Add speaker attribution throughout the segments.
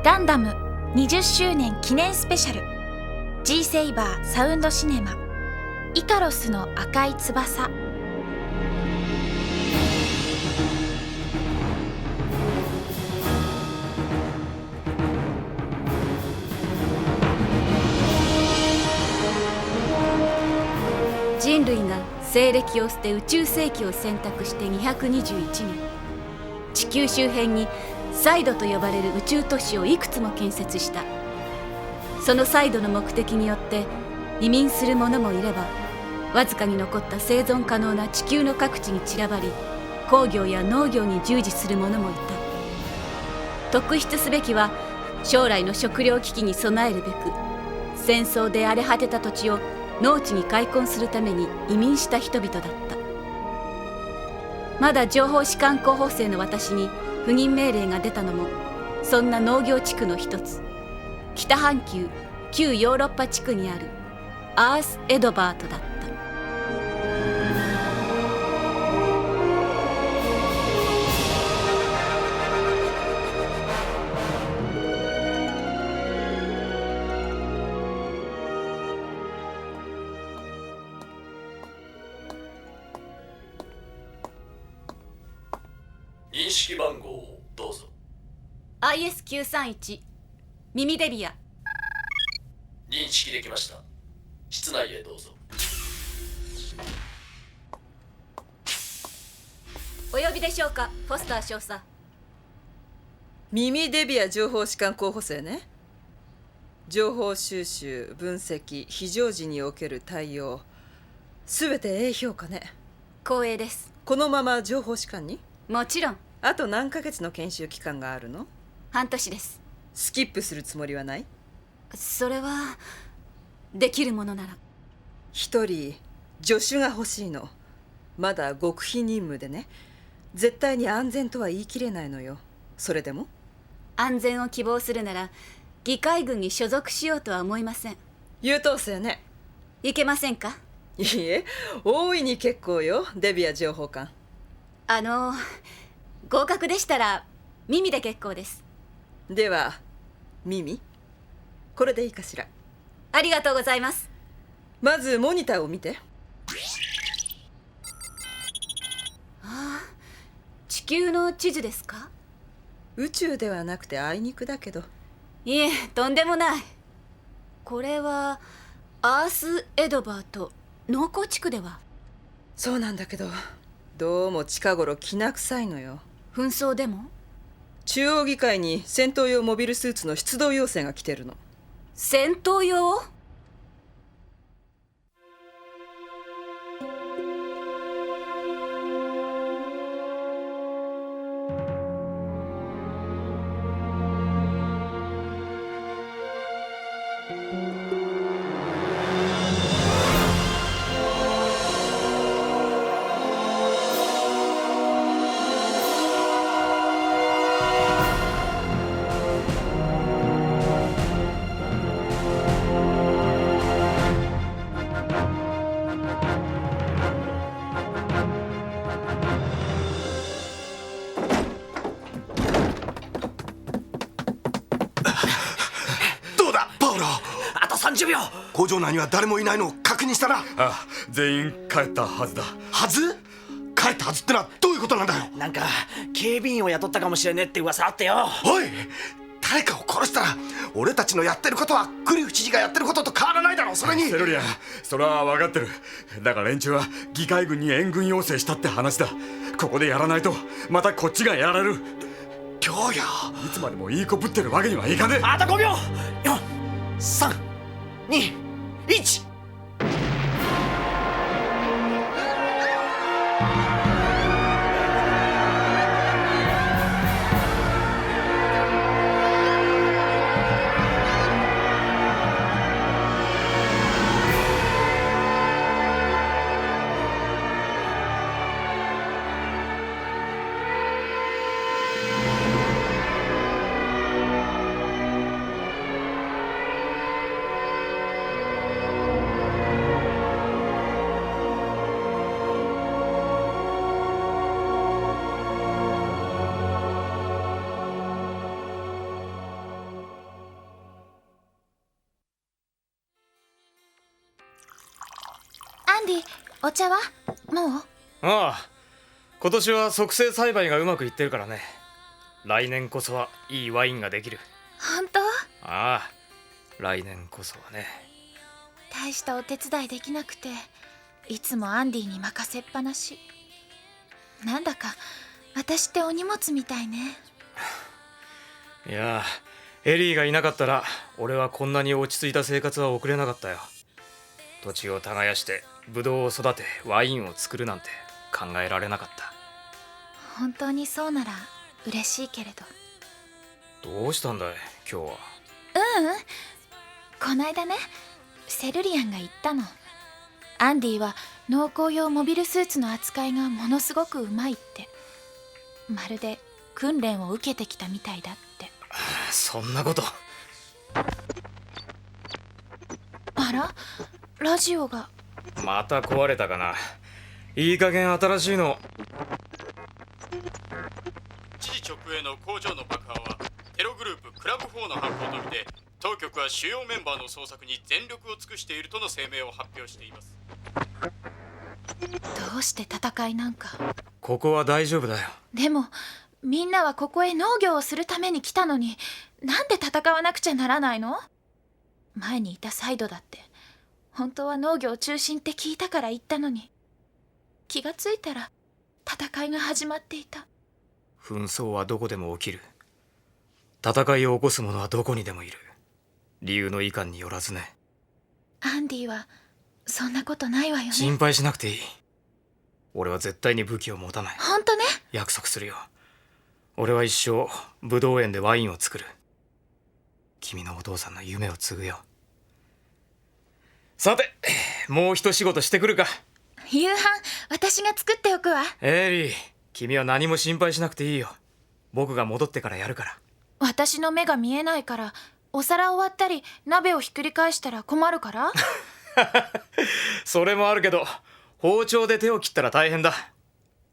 Speaker 1: ガンダム20周年記念スペシャル G セイバーサウンドシネマイカロスの赤い翼。
Speaker 2: 人類が西暦を捨て宇宙世紀を選択して221年、地球周辺にサイドと呼ばれる宇宙都市をいくつも建設した。そのサイドの目的によって移民する者もいれば、わずかに残った生存可能な地球の各地に散らばり、工業や農業に従事する者もいた。特筆すべきは、将来の食糧危機に備えるべく、戦争で荒れ果てた土地を農地に開墾するために移民した人々だった。まだ情報士官候補生の私に赴任命令が出たのも、そんな農業地区の一つ、北半球旧ヨーロッパ地区にあるアース・エドバートだった。
Speaker 3: 認識番号をどうぞ。
Speaker 2: IS931 ミミデビア。
Speaker 3: 認識できました。室内へどうぞ。
Speaker 2: お呼びでしょうか、フォスター少佐。
Speaker 4: ミミデビア情報士官候補生ね。情報収集、分析、非常時における対応、すべて A 評価ね。
Speaker 2: 光栄です。
Speaker 4: このまま情報士官に？
Speaker 2: もちろん。
Speaker 4: あと何ヶ月の研修期間があるの？
Speaker 2: 半年です。
Speaker 4: スキップするつもりはない？
Speaker 2: それはできるものなら。
Speaker 4: 一人助手が欲しいの。まだ極秘任務でね。絶対に安全とは言い切れないのよ。それでも？
Speaker 2: 安全を希望するなら議会軍に所属しようとは思いません。
Speaker 4: 優等生ね。
Speaker 2: いけませんか？
Speaker 4: いいえ、大いに結構よ、デビア情報官。
Speaker 2: 合格でしたら耳で結構です。
Speaker 4: では耳、これでいいかしら。
Speaker 2: ありがとうございます。
Speaker 4: まずモニターを見て。
Speaker 2: 地球の地図ですか？
Speaker 4: 宇宙ではなくてあいにくだけど。
Speaker 2: いえ、とんでもない。これはアース・エドバート農耕地区では？
Speaker 4: そうなんだけど、どうも近頃きな臭いのよ。
Speaker 2: 紛争でも？
Speaker 4: 中央議会に戦闘用モビルスーツの出動要請が来てるの。
Speaker 2: 戦闘用？30
Speaker 5: 秒。工場内には誰もいないのを確認したな。
Speaker 6: ああ、全員帰ったはずだ。
Speaker 5: はず？帰ったはずってのはどういうことなんだよ。
Speaker 7: なんか警備員を雇ったかもしれねえって噂あってよ。
Speaker 5: おい、誰かを殺したら俺たちのやってることはグリフ知事がやってることと変わらないだろう。それに
Speaker 6: セルリアン、それは分かってる。だが連中は議会軍に援軍要請したって話だ。ここでやらないとまたこっちがやられる。
Speaker 5: 今日や
Speaker 6: いつまでもいい子ぶってるわけにはいかねえ。
Speaker 7: あと5秒。4、3、2、1。
Speaker 1: ンディ、お茶はもう？
Speaker 3: ああ、今年は促成栽培がうまくいってるからね。来年こそはいいワインができる。
Speaker 1: 本当？
Speaker 3: ああ、来年こそはね。
Speaker 1: 大したお手伝いできなくて、いつもアンディに任せっぱなし。なんだか私ってお荷物みたいね。
Speaker 3: いや、エリーがいなかったら俺はこんなに落ち着いた生活は送れなかったよ。土地を耕してブドウを育てワインを作るなんて考えられなかった。
Speaker 1: 本当にそうなら嬉しいけれど。
Speaker 3: どうしたんだい今日は。
Speaker 1: こないだね、セルリアンが言ったの。アンディは農耕用モビルスーツの扱いがものすごくうまいって。まるで訓練を受けてきたみたいだって。
Speaker 3: そんなこと。
Speaker 1: あら、ラジオが。
Speaker 3: また壊れたかな。いい加減新しいの。知事直営の工場の爆破はテログループクラブ4の犯行とみて、当局は主要メンバーの捜索に全力を尽くしているとの声明を発表しています。
Speaker 1: どうして戦いなんか。
Speaker 3: ここは大丈夫だよ。
Speaker 1: でもみんなはここへ農業をするために来たのに、なんで戦わなくちゃならないの？前にいたサイドだって本当は農業中心って聞いたから言ったのに、気がついたら戦いが始まっていた。
Speaker 3: 紛争はどこでも起きる。戦いを起こす者はどこにでもいる。理由のいかんによらずね。
Speaker 1: アンディはそんなことないわよね。
Speaker 3: 心配しなくていい。俺は絶対に武器を持たない。
Speaker 1: 本当ね。
Speaker 3: 約束するよ。俺は一生ブドウ園でワインを作る。君のお父さんの夢を継ぐよ。さて、もう一仕事してくるか。
Speaker 1: 夕飯私が作っておくわ。
Speaker 3: エリー、君は何も心配しなくていいよ。僕が戻ってからやるから。
Speaker 1: 私の目が見えないから、お皿を割ったり鍋をひっくり返したら困るから。
Speaker 3: それもあるけど、包丁で手を切ったら大変だ。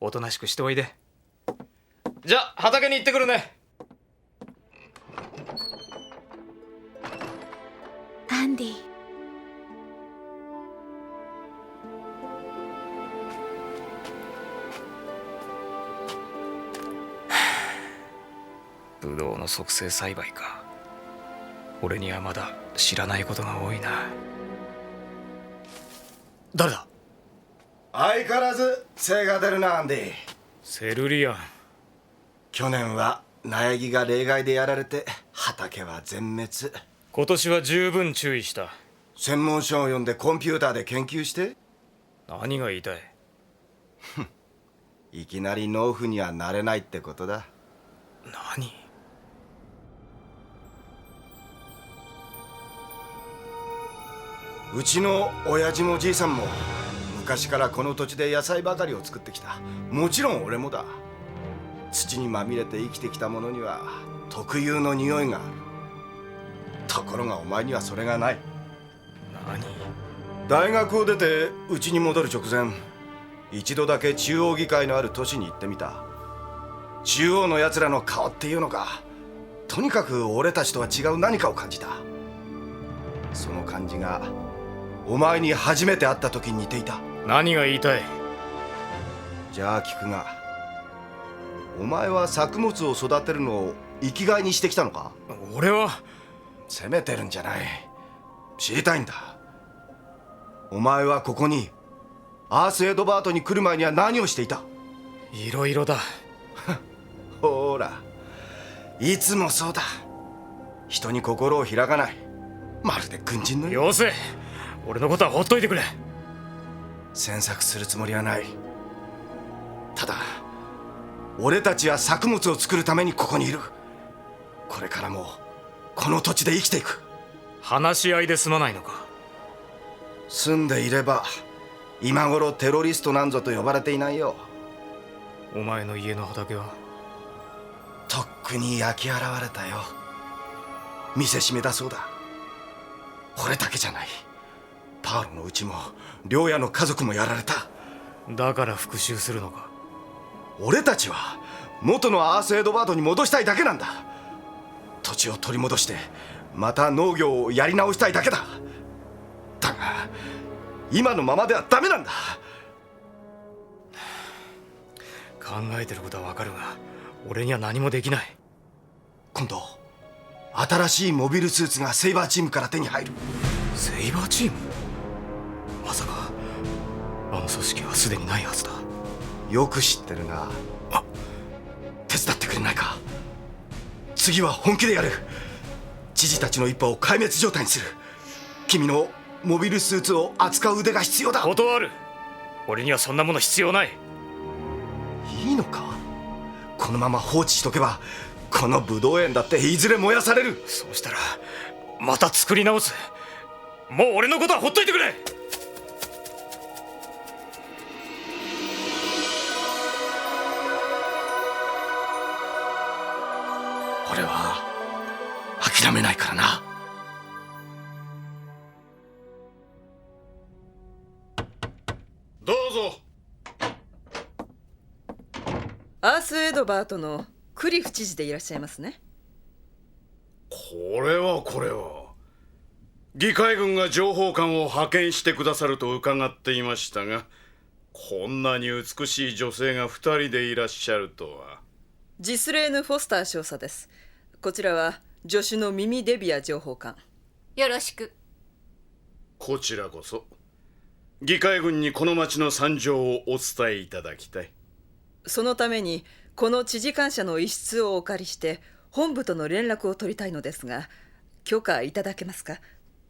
Speaker 3: おとなしくしておいで。じゃあ畑に行ってくるね。
Speaker 1: アンディ、
Speaker 3: ブドウの促成栽培か。俺にはまだ知らないことが多いな。誰だ？
Speaker 5: 相変わらず精が出るなアンディ。
Speaker 3: セルリアン。
Speaker 5: 去年は苗木が例外でやられて畑は全滅。
Speaker 3: 今年は十分注意した。
Speaker 5: 専門書を読んでコンピューターで研究して。
Speaker 3: 何が言いたい？
Speaker 5: いきなり農夫にはなれないってことだ。
Speaker 3: 何？
Speaker 5: うちの親父もじいさんも昔からこの土地で野菜ばかりを作ってきた。もちろん俺もだ。土にまみれて生きてきたものには特有の匂いがある。ところがお前にはそれがない。
Speaker 3: 何？
Speaker 5: 大学を出てうちに戻る直前、一度だけ中央議会のある都市に行ってみた。中央のやつらの顔っていうのか、とにかく俺たちとは違う何かを感じた。その感じがお前に初めて会った時に似ていた。
Speaker 3: 何が言いたい？
Speaker 5: じゃあ聞くが、お前は作物を育てるのを生きがいにしてきたのか？
Speaker 3: 俺は。
Speaker 5: 責めてるんじゃない。知りたいんだ。お前はここにアースエドバートに来る前には何をしていた？
Speaker 3: いろいろだ。
Speaker 5: ほら、いつもそうだ。人に心を開かない。まるで軍人のよう。
Speaker 3: よせ、俺のことはほっといてくれ。
Speaker 5: 詮索するつもりはない。ただ俺たちは作物を作るためにここにいる。これからもこの土地で生きていく。
Speaker 3: 話し合いで済まないのか？
Speaker 5: 住んでいれば今頃テロリストなんぞと呼ばれていないよ。
Speaker 3: お前の家の畑は？
Speaker 5: とっくに焼き払われたよ。見せしめだそうだ。俺だけじゃない。パーロのうちも亮也の家族もやられた。
Speaker 3: だから復讐するのか？
Speaker 5: 俺たちは元のアースエドバートに戻したいだけなんだ。土地を取り戻してまた農業をやり直したいだけだ。だが今のままではダメなんだ。
Speaker 3: 考えてることはわかるが俺には何もできない。
Speaker 5: 今度新しいモビルスーツがセイバーチームから手に入る。
Speaker 3: セイバーチーム？まさかあの組織はすでにないはずだ。
Speaker 5: よく知ってるな。手伝ってくれないか。次は本気でやる。知事たちの一派を壊滅状態にする。君のモビルスーツを扱う腕が必要だ。
Speaker 3: 断る。俺にはそんなもの必要ない。
Speaker 5: いいのか。このまま放置しとけばこのブドウ園だっていずれ燃やされる。
Speaker 3: そうしたらまた作り直す。もう俺のことはほっといてくれ。
Speaker 5: 俺は諦めないからな。
Speaker 6: どうぞ。
Speaker 4: アース・エドバートのクリフ知事でいらっしゃいますね。
Speaker 6: これは議会軍が情報官を派遣してくださると伺っていましたが、こんなに美しい女性が2人でいらっしゃるとは。
Speaker 4: ジスレーヌ・フォスター少佐です。こちらは助手のミミ・デビア情報官。
Speaker 2: よろしく。
Speaker 6: こちらこそ議会軍にこの町の惨状をお伝えいただきたい。
Speaker 4: そのためにこの知事官舎の一室をお借りして本部との連絡を取りたいのですが、許可いただけますか。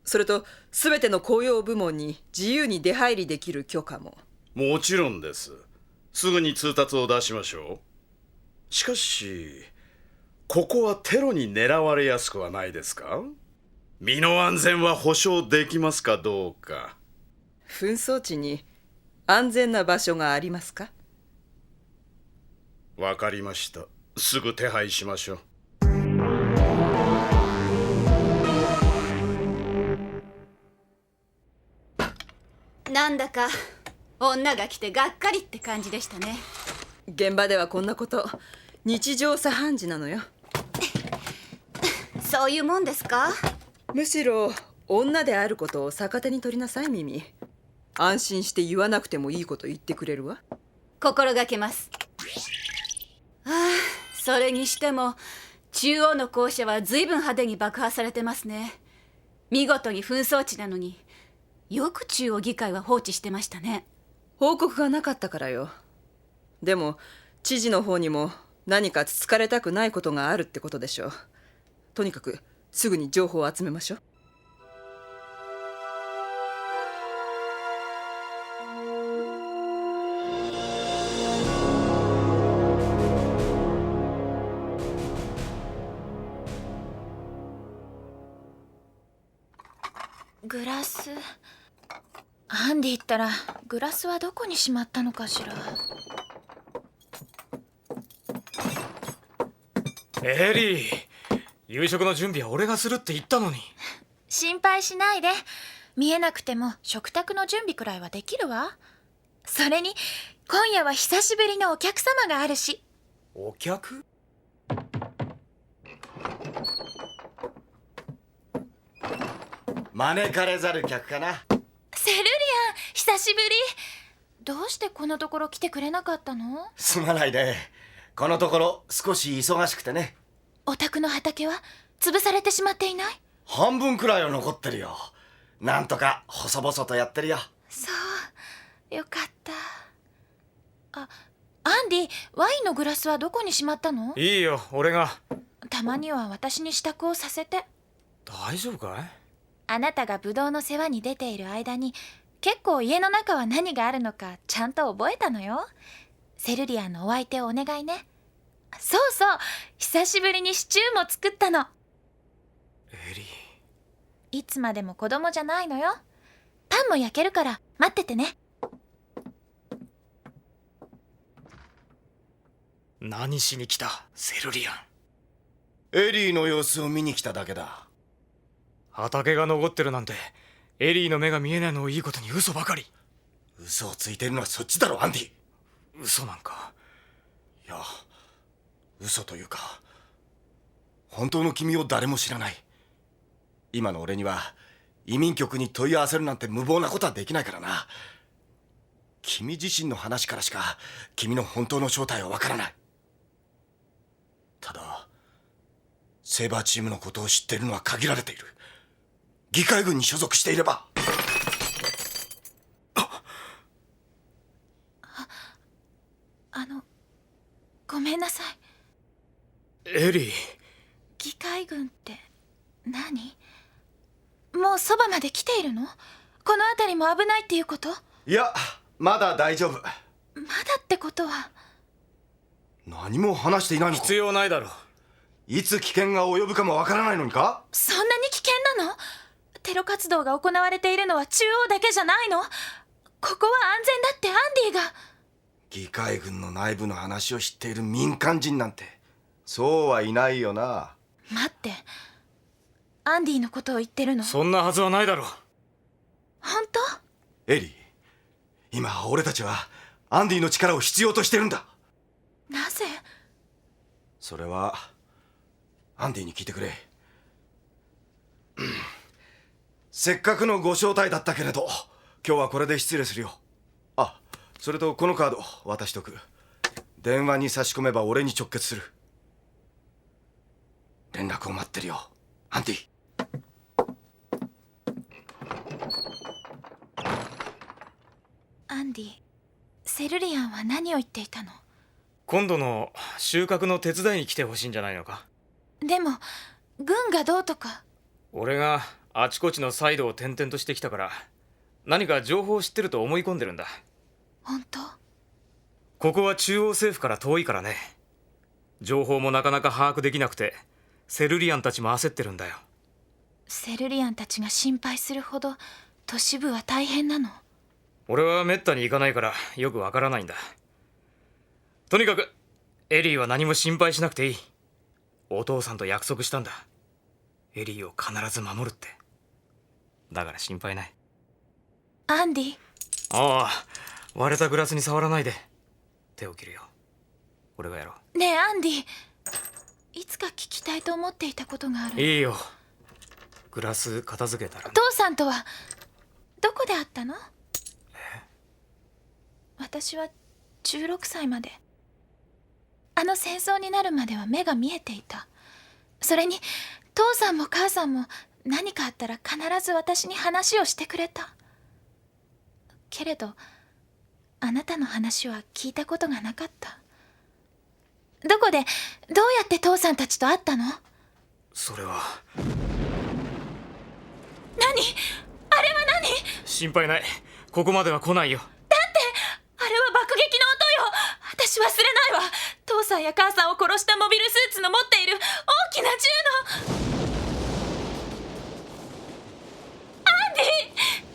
Speaker 4: それと全ての公用部門に自由に出入りできる許可も。
Speaker 6: もちろんです。すぐに通達を出しましょう。しかしここはテロに狙われやすくはないですか。身の安全は保証できますかどうか。
Speaker 4: 紛争地に安全な場所がありますか。
Speaker 6: わかりました。すぐ手配しましょう。
Speaker 2: なんだか女が来てがっかりって感じでしたね。
Speaker 4: 現場ではこんなこと日常茶飯事なのよ。
Speaker 2: そういうもんですか。
Speaker 4: むしろ女であることを逆手に取りなさいミミ。安心して言わなくてもいいこと言ってくれるわ。
Speaker 2: 心がけます。それにしても中央の校舎は随分派手に爆破されてますね。見事に紛争地なのによく中央議会は放置してましたね。
Speaker 4: 報告がなかったからよ。でも知事の方にも何かつつかれたくないことがあるってことでしょう。とにかくすぐに情報を集めましょう。
Speaker 1: グラス。アンディったらグラスはどこにしまったのかしら。
Speaker 3: エリー、夕食の準備は俺がするって言ったのに。
Speaker 1: 心配しないで。見えなくても食卓の準備くらいはできるわ。それに今夜は久しぶりのお客様があるし。
Speaker 3: お客？
Speaker 5: 招かれざる客かな。
Speaker 1: セルリアン、久しぶり。どうしてこのところ来てくれなかったの？
Speaker 5: すまないね。このところ少し忙しくてね。
Speaker 1: お宅の畑は潰されてしまっていない？
Speaker 5: 半分くらいは残ってるよ。なんとか細々とやってるよ。
Speaker 1: そう、よかった。あ、アンディ、ワインのグラスはどこにしまったの？
Speaker 3: いいよ、俺が。
Speaker 1: たまには私に支度をさせて。
Speaker 3: 大丈夫かい？
Speaker 1: あなたがブドウの世話に出ている間に結構家の中は何があるのかちゃんと覚えたのよ。セルリアンのお相手をお願いね。そうそう、久しぶりにシチューも作ったの。
Speaker 3: エリー、
Speaker 1: いつまでも子供じゃないのよ。パンも焼けるから待っててね。
Speaker 3: 何しに来たセルリアン？
Speaker 5: エリーの様子を見に来ただけだ。
Speaker 3: 畑が残ってるなんてエリーの目が見えないのをいいことに嘘ばかり。
Speaker 5: 嘘をついてるのはそっちだろアンディ。
Speaker 3: 嘘なんか。
Speaker 5: いや、嘘というか本当の君を誰も知らない。今の俺には移民局に問い合わせるなんて無謀なことはできないからな。君自身の話からしか君の本当の正体はわからない。ただセイバーチームのことを知っているのは限られている。議会軍に所属していれば。
Speaker 1: ごめんなさい。
Speaker 3: エリー。
Speaker 1: 議会軍って何？もうそばまで来ているの？この辺りも危ないっていうこと？
Speaker 5: いや、まだ大丈夫。
Speaker 1: まだってことは。
Speaker 5: 何も話していないのか。
Speaker 3: 必要ないだろう。
Speaker 5: いつ危険が及ぶかもわからないのにか。
Speaker 1: そんなに危険なの？テロ活動が行われているのは中央だけじゃないの？ここは安全だってアンディが。
Speaker 5: 議会軍の内部の話を知っている民間人なんてそうはいないよな。
Speaker 1: 待って、アンディのことを言ってるの？
Speaker 3: そんなはずはないだろう。
Speaker 1: 本当？
Speaker 5: エリー、今俺たちはアンディの力を必要としてるんだ。
Speaker 1: なぜ？
Speaker 5: それはアンディに聞いてくれ。せっかくのご招待だったけれど今日はこれで失礼するよ。あ、それとこのカード渡しとく。電話に差し込めば俺に直結する。連絡を待ってるよ、アンディ。
Speaker 1: アンディ、セルリアンは何を言っていたの？
Speaker 3: 今度の収穫の手伝いに来てほしいんじゃないのか。
Speaker 1: でも軍がどうとか。
Speaker 3: 俺があちこちのサイドを転々としてきたから何か情報を知ってると思い込んでるんだ。
Speaker 1: 本当？
Speaker 3: ここは中央政府から遠いからね。情報もなかなか把握できなくてセルリアンたちも焦ってるんだよ。
Speaker 1: セルリアンたちが心配するほど都市部は大変なの？
Speaker 3: 俺はめったに行かないからよくわからないんだ。とにかくエリーは何も心配しなくていい。お父さんと約束したんだ。エリーを必ず守るって。だから心配ない。
Speaker 1: アンディ。
Speaker 3: ああ、割れたグラスに触らないで。手を切るよ。俺がやろ
Speaker 1: ねえアンディ、いつか聞きたいと思っていたことがあ
Speaker 3: う。
Speaker 1: る。
Speaker 3: いいよ。グラス片付けたらね。
Speaker 1: 父さんとはどこで会ったの？私は16歳まで、あの戦争になるまでは目が見えていた。それに父さんも母さんも何かあったら必ず私に話をしてくれた。けれどあなたの話は聞いたことがなかった。どこでどうやって父さんたちと会ったの？
Speaker 3: それは。
Speaker 1: 何？あれは何？
Speaker 3: 心配ない。ここまでは来ないよ。
Speaker 1: あれは爆撃の音よ。私忘れないわ。父さんや母さんを殺したモビルスーツの持っている大きな銃の。アンディ、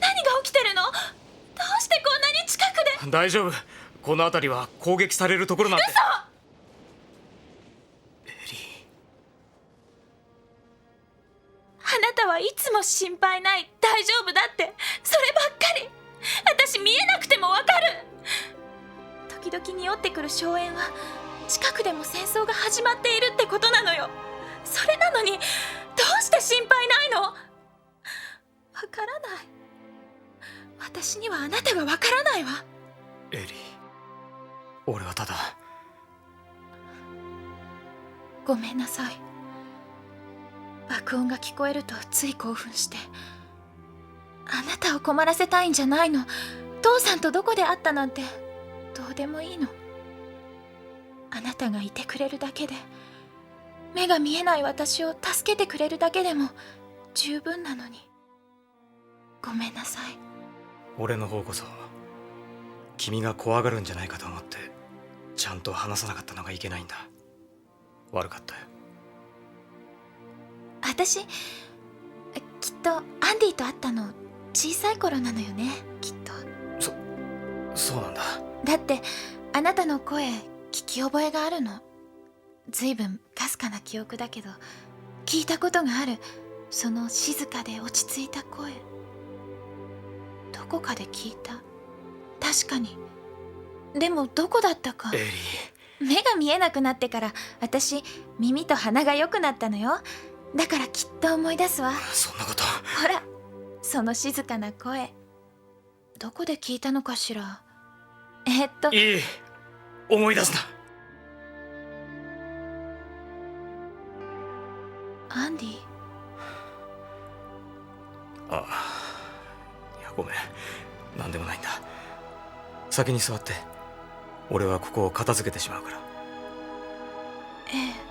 Speaker 1: 何が起きてるの？どうしてこんなに近くで。
Speaker 3: 大丈夫。この辺りは攻撃されるところなんて。
Speaker 1: 嘘！
Speaker 3: エリ
Speaker 1: あなたはいつも心配ない、大丈夫だって、そればっかり。私見えなくてもわかる。時々匂ってくる硝煙は近くでも戦争が始まっているってことなのよ。それなのにどうして心配ないの？わからない。私にはあなたがわからないわ。
Speaker 3: ー、エリー、俺はただ。
Speaker 1: ごめんなさい。爆音が聞こえるとつい興奮して。あなたを困らせたいんじゃないの。父さんとどこで会ったなんてどうでもいいの。あなたがいてくれるだけで、目が見えない私を助けてくれるだけでも十分なのに。ごめんなさい。
Speaker 3: 俺の方こそ君が怖がるんじゃないかと思ってちゃんと話さなかったのがいけないんだ。悪かったよ。
Speaker 1: 私きっとアンディと会ったの小さい頃なのよね、きっと。
Speaker 3: そうなんだ。
Speaker 1: だってあなたの声聞き覚えがあるの。ずいぶんかすかな記憶だけど聞いたことがある。その静かで落ち着いた声、どこかで聞いた。確かに。でもどこだったか。
Speaker 3: エリ
Speaker 1: 目が見えなくなってから私耳と鼻が良くなったのよ。だからきっと思い出すわ。
Speaker 3: ー、そんなこと。
Speaker 1: ほらその静かな声、どこで聞いたのかしら。
Speaker 3: いい、思い出すな。
Speaker 1: アンディ。
Speaker 3: ああ、いやごめん、なんでもないんだ。先に座って、俺はここを片付けてしまうから。
Speaker 1: ええ。